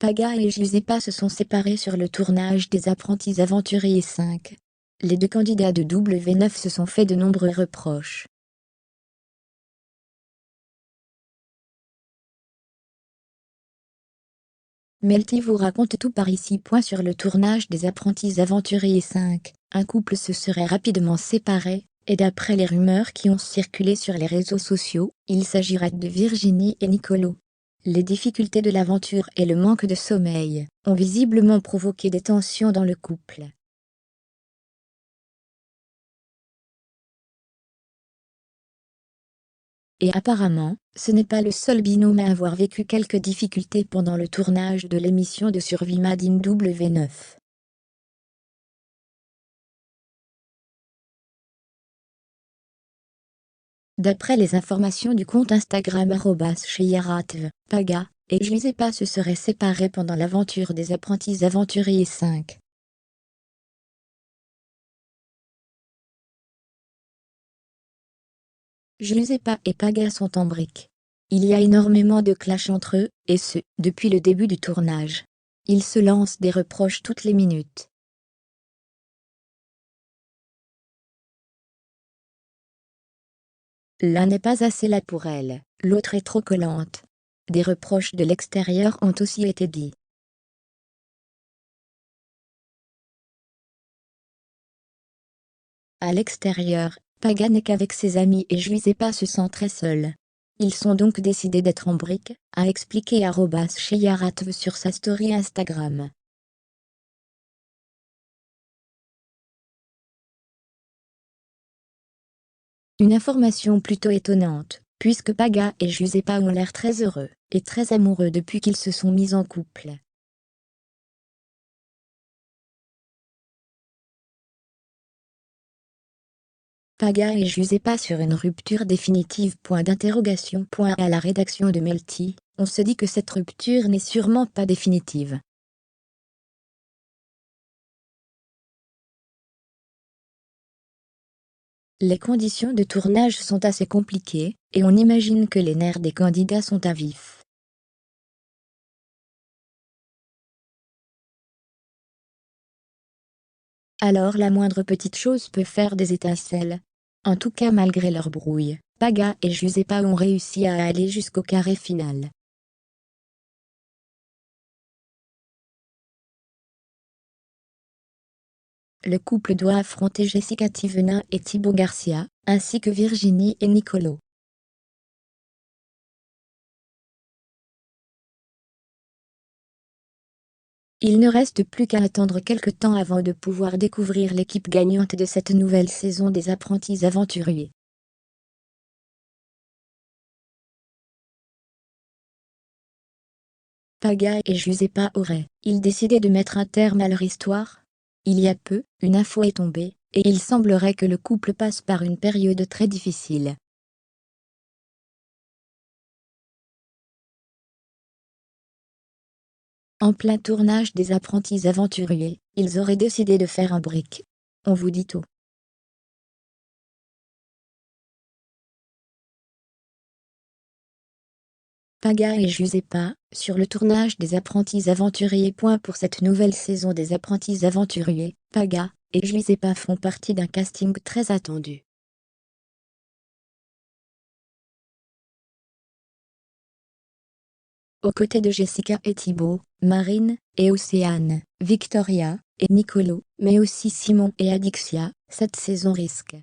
Paga et Giuseppa se sont séparés sur le tournage des Apprentis Aventuriers 5. Les deux candidats de W9 se sont fait de nombreux reproches. Melty vous raconte tout par ici. Sur le tournage des Apprentis Aventuriers 5, un couple se serait rapidement séparé, et d'après les rumeurs qui ont circulé sur les réseaux sociaux, il s'agirait de Virginie et Nicolo. Les difficultés de l'aventure et le manque de sommeil ont visiblement provoqué des tensions dans le couple. Et apparemment, ce n'est pas le seul binôme à avoir vécu quelques difficultés pendant le tournage de l'émission de survie Made in W9. D'après les informations du compte Instagram @cheyaratv, Paga et Giuseppa se seraient séparés pendant l'aventure des Apprentis Aventuriers 5. Giuseppa et Paga sont en brique. Il y a énormément de clash entre eux, et ce, depuis le début du tournage. Ils se lancent des reproches toutes les minutes. L'un n'est pas assez là pour elle, l'autre est trop collante. Des reproches de l'extérieur ont aussi été dits. À l'extérieur, Paga n'est qu'avec ses amis et Giuseppa se sent très seule. Ils sont donc décidés d'être en brique, a expliqué @cheyaratv sur sa story Instagram. Une information plutôt étonnante, puisque Paga et Giuseppa ont l'air très heureux et très amoureux depuis qu'ils se sont mis en couple. Paga et Giuseppa sur une rupture définitive ? À la rédaction de Melty, on se dit que cette rupture n'est sûrement pas définitive. Les conditions de tournage sont assez compliquées, et on imagine que les nerfs des candidats sont à vif. Alors la moindre petite chose peut faire des étincelles. En tout cas, malgré leur brouille, Paga et Giuseppa ont réussi à aller jusqu'au carré final. Le couple doit affronter Jessica Tivena et Thibaut Garcia, ainsi que Virginie et Nicolo. Il ne reste plus qu'à attendre quelque temps avant de pouvoir découvrir l'équipe gagnante de cette nouvelle saison des Apprentis Aventuriers. Paga et Giuseppa auraient-ils décidé de mettre un terme à leur histoire? Il y a peu, une info est tombée, et il semblerait que le couple passe par une période très difficile. En plein tournage des Apprentis Aventuriers, ils auraient décidé de faire un break. On vous dit tout. Paga et Giuseppa, sur le tournage des Apprentis Aventuriers. Pour cette nouvelle saison des Apprentis Aventuriers, Paga et Giuseppa font partie d'un casting très attendu. Aux côtés de Jessica et Thibaut, Marine et Océane, Victoria et Nicolo, mais aussi Simon et Adixia, cette saison risque